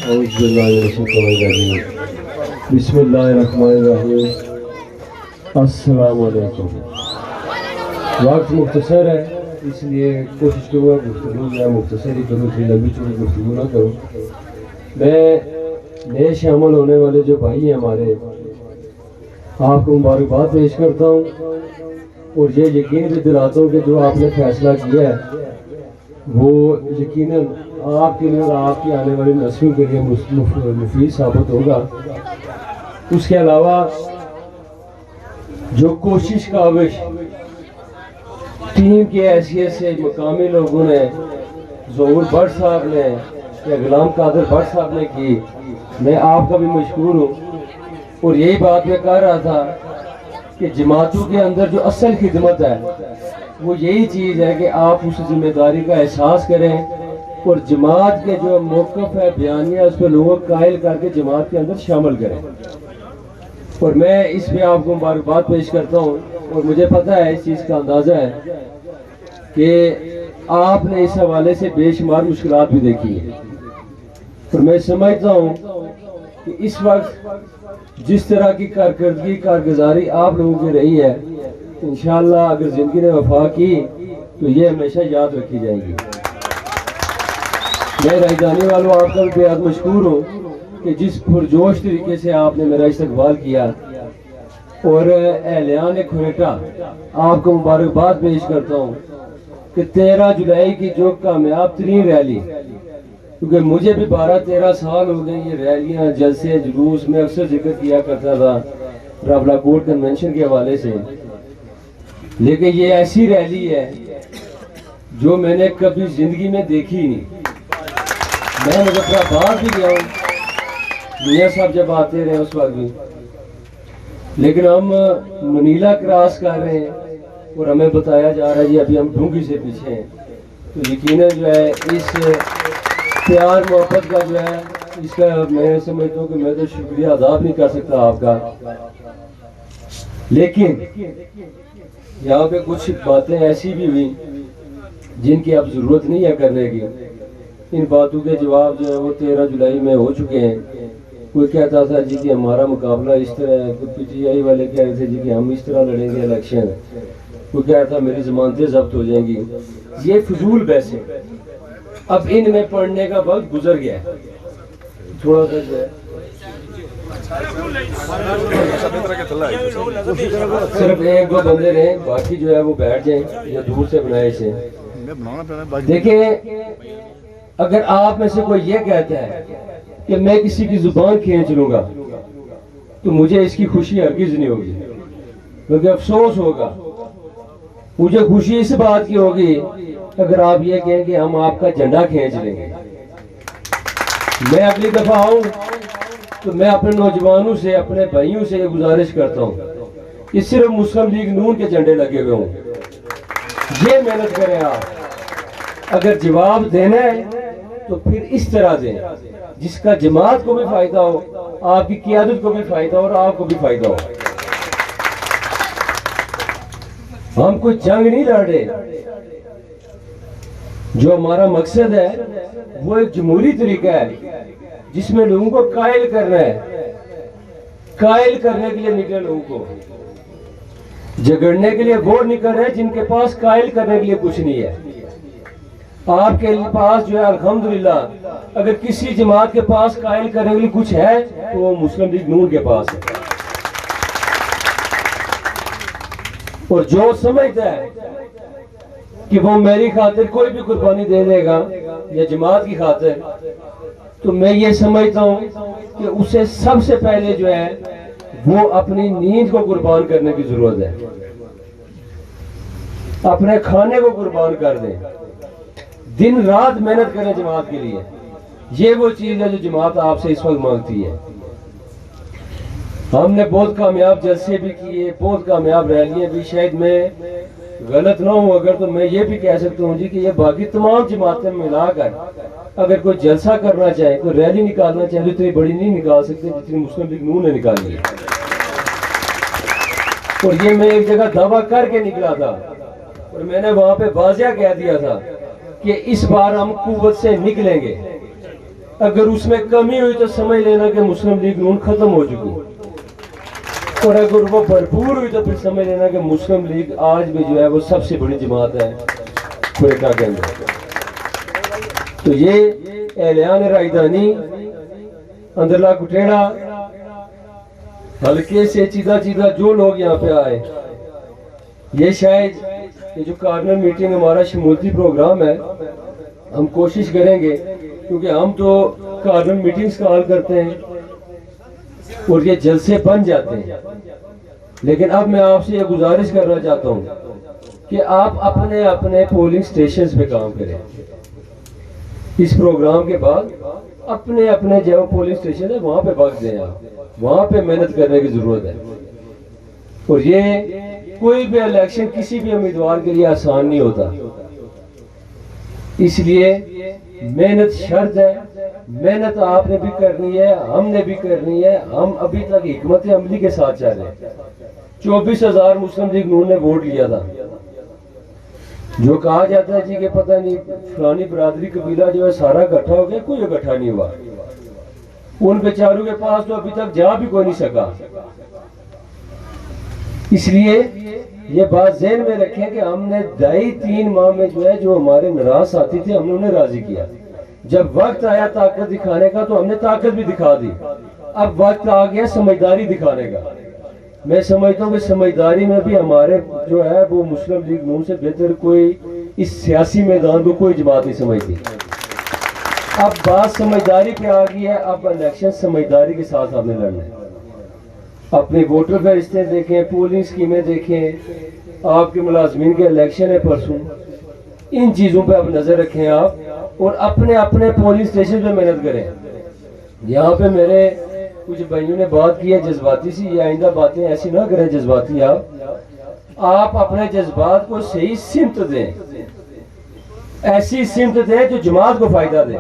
اعوذ باللہ من الشیطان الرجیم بسم اللہ الرحمن الرحیم السلام علیکم۔ وقت مختصر ہے اس لیے کوشش کروں گا گفتگو یا مختصر ہی کروں، اتنی لمبی چوڑی گفتگو نہ کروں۔ میں نئے شامل ہونے والے جو بھائی ہیں ہمارے، آپ کو مبارکباد پیش کرتا ہوں اور یہ یقین بھی دلاتا ہوں کہ جو آپ نے فیصلہ کیا ہے وہ یقیناً آپ کے لیے اور آپ کی آنے والی نسلوں کے لیے مفید ثابت ہوگا۔ اس کے علاوہ جو کوشش کاوش ٹیم کی حیثیت سے مقامی لوگوں نے، ظہور بٹ صاحب نے یا غلام قادر بٹ صاحب نے کی، میں آپ کا بھی مشکور ہوں۔ اور یہی بات میں کہہ رہا تھا کہ جماعتوں کے اندر جو اصل خدمت ہے وہ یہی چیز ہے کہ آپ اس ذمہ داری کا احساس کریں اور جماعت کے جو موقف ہے، بیانیہ، اس پہ لوگوں کو قائل کر کے جماعت کے اندر شامل کریں۔ اور میں اس پہ آپ کو مبارکباد پیش کرتا ہوں، اور مجھے پتہ ہے، اس چیز کا اندازہ ہے کہ آپ نے اس حوالے سے بے شمار مشکلات بھی دیکھی ہیں، اور میں سمجھتا ہوں کہ اس وقت جس طرح کی کارکردگی، کارگزاری آپ لوگوں کی رہی ہے، انشاءاللہ اگر زندگی نے وفا کی تو یہ ہمیشہ یاد رکھی جائے گی۔ میں راجدھانی والوں آپ کا بھی بہت مشکور ہوں کہ جس پرجوش طریقے سے آپ نے میرا استقبال کیا، اور اہلیان کھویٹہ آپ کو مبارکباد پیش کرتا ہوں کہ 13 جولائی کی جو کامیاب ترین ریلی، کیونکہ مجھے بھی 12-13 سال ہو گئے یہ ریلیاں، جلسے، جلوس میں اکثر ذکر کیا کرتا تھا راولا کوٹ کنونشن کے حوالے سے، لیکن یہ ایسی ریلی ہے جو میں نے کبھی زندگی میں دیکھی نہیں۔ میں مظفر آباد بھی گیا ہوں، میاں صاحب جب آتے رہے اس وقت بھی، لیکن ہم منیلا کراس کر رہے ہیں اور ہمیں بتایا جا رہا ہے جی ابھی ہم ڈھونگی سے پیچھے ہیں۔ تو یقیناً جو ہے اس پیار محبت کا جو ہے اس کا میں سمجھتا ہوں کہ میں تو شکریہ ادا نہیں کر سکتا آپ کا، لیکن یہاں پہ کچھ باتیں ایسی بھی ہوئی جن کی اب ضرورت نہیں ہے کرنے کی۔ ان باتوں کے جواب جو ہے وہ 13 جولائی میں ہو چکے ہیں۔ کوئی کہتا تھا جی کہ ہمارا مقابلہ اس طرح ہے، کوئی پی ٹی آئی والے کہہ رہے تھے جی کہ ہم اس طرح لڑیں گے الیکشن، کوئی کہتا تھا میری ضمانتیں ضبط ہو جائیں گی۔ یہ فضول بحثیں اب ان میں پڑھنے کا وقت گزر گیا ہے، تھوڑا سا جو ہے صرف ایک دو بندے رہیں، باقی جو ہے وہ بیٹھ جائیں یا دور سے بنائے سے۔ دیکھیں، اگر آپ میں سے کوئی یہ کہتا ہے کہ میں کسی کی زبان کھینچ لوں گا تو مجھے اس کی خوشی ہرگز نہیں ہوگی، بلکہ افسوس ہوگا۔ مجھے خوشی اس بات کی ہوگی اگر آپ یہ کہیں کہ ہم آپ کا جھنڈا کھینچ لیں گے۔ میں اگلی دفعہ آؤں تو میں اپنے نوجوانوں سے، اپنے بھائیوں سے یہ گزارش کرتا ہوں کہ صرف مسلم لیگ نون کے جھنڈے لگے ہوئے ہوں، یہ محنت کریں آپ۔ اگر جواب دینا ہے تو پھر اس طرح دیں جس کا جماعت کو بھی فائدہ ہو، آپ کی قیادت کو بھی فائدہ ہو اور آپ کو بھی فائدہ ہو۔ ہم کوئی جنگ نہیں لڑ رہے، جو ہمارا مقصد ہے وہ ایک جمہوری طریقہ ہے جس میں لوگوں کو قائل کرنا ہے۔ قائل کرنے کے لیے نکلے، لوگوں کو جھگڑنے کے لیے وہ نکل رہے جن کے پاس قائل کرنے کے لیے کچھ نہیں ہے۔ آپ کے پاس جو ہے الحمدللہ اگر کسی جماعت کے پاس قائل کرنے کے لیے کچھ ہے تو وہ مسلم لیگ نون کے پاس ہے۔ اور جو سمجھتا ہے کہ وہ میری خاطر کوئی بھی قربانی دے دے گا یا جماعت کی خاطر، تو میں یہ سمجھتا ہوں کہ اسے سب سے پہلے جو ہے وہ اپنی نیند کو قربان کرنے کی ضرورت ہے، اپنے کھانے کو قربان کر دیں، دن رات محنت کریں جماعت کے لیے۔ یہ وہ چیز ہے جو جماعت آپ سے اس وقت مانگتی ہے۔ ہم نے بہت کامیاب جلسے بھی کیے، بہت کامیاب ریلیاں بھی، شاید میں غلط نہ ہوں اگر تو میں یہ بھی کہہ سکتا ہوں جی کہ یہ باقی تمام جماعتیں ملا کر اگر کوئی جلسہ کرنا چاہے، کوئی ریلی نکالنا چاہے تو اتنی بڑی نہیں نکال سکتے جتنی مسلم لیگ نون نے نکالی ہے۔ اور یہ میں ایک جگہ دعویٰ کر کے نکلا تھا اور میں نے وہاں پہ واضح کہہ دیا تھا کہ اس بار ہم قوت سے نکلیں گے، اگر اس میں کمی ہوئی تو سمجھ لینا کہ مسلم لیگ نون ختم ہو چکی، اور اگر وہ بھرپور ہوئی تو پھر سمجھ لینا کہ مسلم لیگ آج بھی جو ہے وہ سب سے بڑی جماعت ہے کوئٹہ کے اندر۔ تو یہ اہلیان رائیدانی اندرلا کٹیڑا حلقے سے چیدہ جو لوگ یہاں پہ آئے، یہ شاید یہ جو کارنر میٹنگ ہمارا شمولتی پروگرام ہے، ہم کوشش کریں گے کیونکہ ہم تو کارنر میٹنگز کال کرتے ہیں اور یہ جلسے بن جاتے ہیں، لیکن اب میں آپ سے یہ گزارش کرنا چاہتا ہوں کہ آپ اپنے اپنے پولنگ سٹیشنز پہ کام کریں۔ اس پروگرام کے بعد اپنے اپنے جو پولنگ سٹیشن ہے وہاں پہ وقت دیں، آپ وہاں پہ محنت کرنے کی ضرورت ہے۔ اور یہ کوئی بھی الیکشن کسی بھی امیدوار کے لیے آسان نہیں ہوتا، اس لیے محنت شرط ہے، محنت آپ نے بھی کرنی ہے، ہم نے بھی کرنی ہے۔ ہم ابھی تک حکمت عملی کے ساتھ چل رہے ہیں۔ 24,000 مسلم لیگ نون نے ووٹ لیا تھا۔ جو کہا جاتا ہے جی کہ پتہ نہیں فلانی برادری قبیلہ جو ہے سارا اکٹھا ہو گیا، کوئی اکٹھا نہیں ہوا۔ ان بیچاروں کے پاس تو ابھی تک جا بھی کوئی نہیں سکا۔ اس لیے یہ بات ذہن میں رکھیں کہ ہم نے 2.5-3 ماہ میں جو ہے جو ہمارے ناراض ساتھی تھے ہم نے انہیں راضی کیا۔ جب وقت آیا طاقت دکھانے کا تو ہم نے طاقت بھی دکھا دی۔ اب وقت آ گیا سمجھداری دکھانے کا۔ میں سمجھتا ہوں کہ سمجھداری میں بھی ہمارے جو ہے وہ مسلم لیگ نون سے بہتر کوئی اس سیاسی میدان کو کوئی جماعت نہیں سمجھتی۔ اب بات سمجھداری پہ آ گئی ہے، اب الیکشن سمجھداری کے ساتھ ہم نے لڑنا ہے۔ اپنے ووٹر فہرستیں دیکھیں، پولنگ سکیمیں دیکھیں، آپ کے ملازمین کے الیکشن ہے پرسوں، ان چیزوں پہ اب نظر رکھیں آپ، اور اپنے اپنے پولنگ سٹیشن پہ محنت کریں۔ یہاں پہ میرے کچھ بھائیوں نے بات کی ہے جذباتی سی، یہ آئندہ باتیں ایسی نہ کریں جذباتی۔ آپ اپنے جذبات کو صحیح سمت دیں، ایسی سمت دیں جو جماعت کو فائدہ دے۔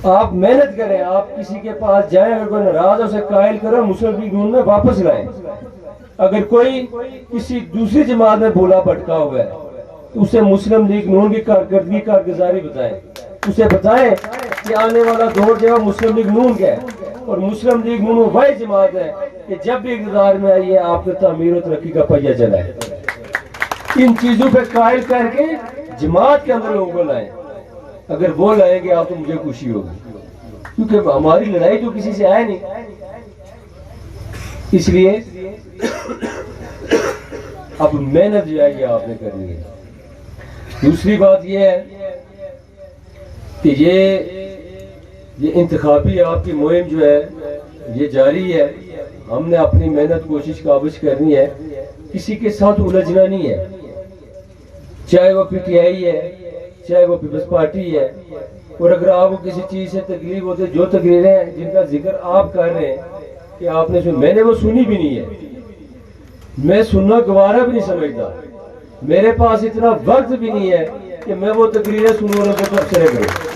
آپ محنت کریں، آپ کسی کے پاس جائیں، اگر کوئی ناراض ہے اسے قائل کرو، مسلم لیگ نون میں واپس لائیں۔ اگر کوئی کسی دوسری جماعت میں بولا بھٹکا ہوا ہے تو اسے مسلم لیگ نون کی کارکردگی کارگزاری بتائیں، اسے بتائیں کہ آنے والا دور جو ہے مسلم لیگ نون کا ہے، اور مسلم لیگ نون وہی جماعت ہے کہ جب بھی اقتدار میں آئی ہے آپ کے تعمیر و ترقی کا پہیہ چلائے۔ ان چیزوں پہ قائل کر کے جماعت کے اندر لوگوں کو لائیں۔ اگر وہ لائیں گے آپ تو مجھے خوشی ہوگی، کیونکہ ہماری لڑائی تو کسی سے آئے نہیں۔ اس لیے اب محنت جو ہے یہ آپ نے کرنی ہے۔ دوسری بات یہ ہے کہ یہ انتخابی آپ کی مہم جو ہے یہ جاری ہے۔ ہم نے اپنی محنت کوشش کاوش کرنی ہے، کسی کے ساتھ الجھنا نہیں ہے، چاہے وہ پی ٹی آئی ہے، چاہے وہ پیپلز پارٹی ہے۔ اور اگر آپ کو کسی چیز سے تکلیف ہوتی ہے، جو تقریریں ہیں جن کا ذکر آپ کر رہے ہیں کہ آپ نے میں نے وہ سنی بھی نہیں ہے، میں سننا گوارا بھی نہیں سمجھتا، میرے پاس اتنا وقت بھی نہیں ہے کہ میں وہ تقریریں سنوں اور ان کو تبصرے کروں۔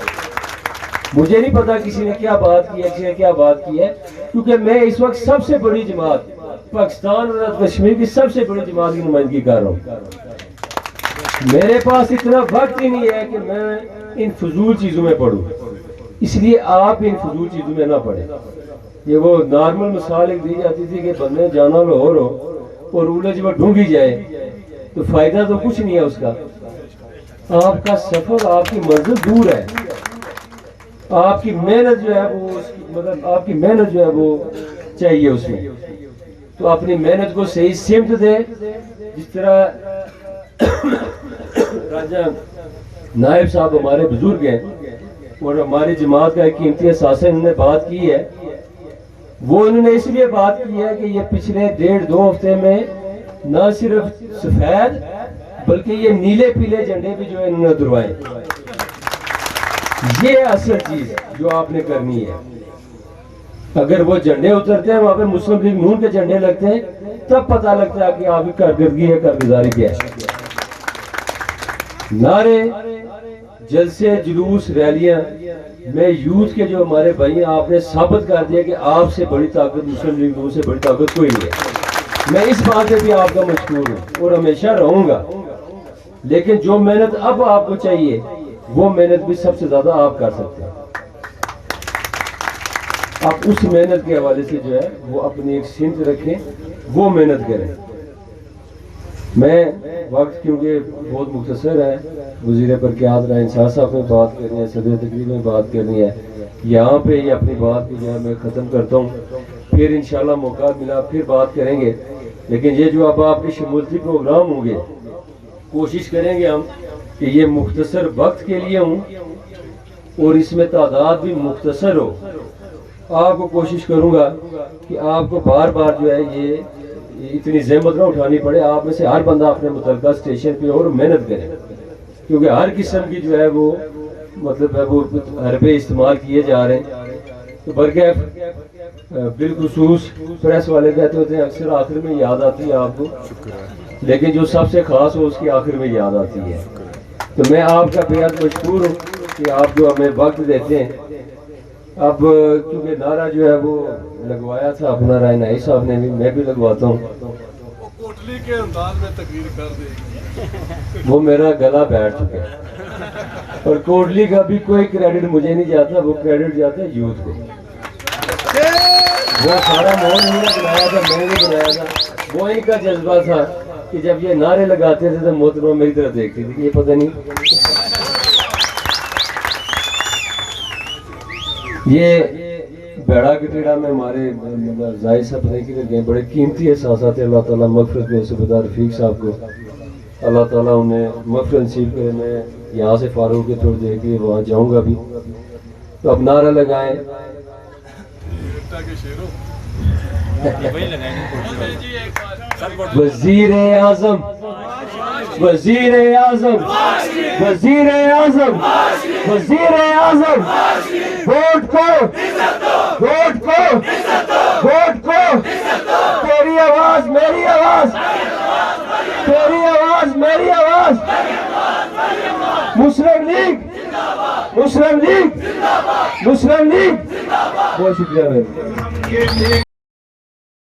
مجھے نہیں پتا کسی نے کیا بات کی ہے، کسی نے کیا بات کی ہے، کیونکہ میں اس وقت سب سے بڑی جماعت پاکستان اور کشمیر کی سب سے بڑی جماعت کی نمائندگی کر رہا ہوں۔ میرے پاس اتنا وقت ہی نہیں ہے کہ میں ان فضول چیزوں میں پڑھوں، اس لیے آپ ان فضول چیزوں میں نہ پڑھیں۔ یہ وہ نارمل مثال ایک دی جاتی تھی کہ بندے جانا لاہور ہو اور الجھ وہ ڈھونگی جائے تو فائدہ تو کچھ نہیں ہے اس کا۔ آپ کا سفر، آپ کی منزل دور ہے، آپ کی محنت جو ہے وہ مطلب آپ کی محنت جو ہے وہ چاہیے اس میں۔ تو اپنی محنت کو صحیح سمت دے، جس طرح راجہ نائب صاحب ہمارے بزرگ ہیں اور ہماری جماعت کا ایک قیمتی اثاثہ انہوں نے بات کی ہے، وہ انہوں نے اس لیے بات کی ہے کہ یہ پچھلے 1.5-2 ہفتے میں نہ صرف سفید بلکہ یہ نیلے پیلے جھنڈے بھی جو ہے انہوں نے اتروائے۔ یہ اصل چیز جو آپ نے کرنی ہے۔ اگر وہ جھنڈے اترتے ہیں وہاں پہ مسلم لیگ نون کے جھنڈے لگتے ہیں، تب پتہ لگتا ہے کہ آپ کی کارکردگی ہے، کارگزاری کیا ہے۔ نعرے، جلسے، جلوس، ریلیاں میں یوتھ کے جو ہمارے بھائی ہیں، آپ نے ثابت کر دیا کہ آپ سے بڑی طاقت مسلم لیگ نون سے بڑی طاقت کوئی نہیں ہے۔ میں اس بات سے بھی آپ کا مشکور ہوں اور ہمیشہ رہوں گا، لیکن جو محنت اب آپ کو چاہیے وہ محنت بھی سب سے زیادہ آپ کر سکتے ہیں. آپ اس محنت کے حوالے سے جو ہے وہ اپنی ایک سمت رکھیں, وہ محنت کریں. میں وقت کیونکہ بہت مختصر ہے, وزیر برقیات رائے انصار صاحب میں بات کرنی ہے, صدر تقریب میں بات کرنی ہے, یہاں پہ یہ اپنی بات کو جو ہے میں ختم کرتا ہوں. پھر انشاءاللہ موقع ملا پھر بات کریں گے. لیکن یہ جو اب آپ کے شمولتی پروگرام ہوں گے, کوشش کریں گے ہم کہ یہ مختصر وقت کے لیے ہوں اور اس میں تعداد بھی مختصر ہو. آپ کو کوشش کروں گا کہ آپ کو بار بار جو ہے یہ اتنی زحمت نہ اٹھانی پڑے. آپ میں سے ہر بندہ اپنے متعلقہ اسٹیشن پہ اور محنت کرے, کیونکہ ہر قسم کی جو ہے وہ مطلب ہے وہ حربے استعمال کیے جا رہے ہیں. تو بلکہ بالخصوص پریس والے کہتے ہوتے ہیں اکثر آخر میں یاد آتی ہے آپ کو, لیکن جو سب سے خاص ہو اس کی آخر میں یاد آتی ہے. تو میں آپ کا بےحد مشکور ہوں کہ آپ جو ہمیں وقت دیتے ہیں. اب کیونکہ نعرہ جو ہے وہ لگوایا تھا اپنا رائے نائی صاحب نے بھی, میں بھی لگواتا ہوں. کوٹلی کے انداز میں تقریر کر دے, وہ میرا گلا بیٹھ چکا ہے, اور کوٹلی کا بھی کوئی کریڈٹ مجھے نہیں جاتا, وہ کریڈٹ جاتا ہے یوتھ کو. وہ سارا ماحول نہیں بنایا تھا, میں نے بنایا تھا. وہ ان کا جذبہ تھا کہ جب یہ نعرے لگاتے تھے تو محترمہ میری طرف دیکھتی تھی, یہ پتہ نہیں یہ بیڑا کٹیڑا میں ہمارے زاہد صاحب نے کدھر گئے, بڑے قیمتی احساسات ہیں. اللہ تعالیٰ مغفرت میں صوبیدار رفیق صاحب کو اللہ تعالیٰ انہیں مغفرت نصیب کرے. میں یہاں سے فارغ کے تھوڑی دیر کے وہاں جاؤں گا بھی. تو اب نعرہ لگائیں. وزیر اعظم, وزیر اعظم, وزیر اعظم, وزیر اعظم, ووٹ کو, ووٹ کو, ووٹ کو. تیری آواز میری آواز, تیری آواز میری آواز. مسلم لیگ, مسلم لیگ, مسلم لیگ. بہت شکریہ.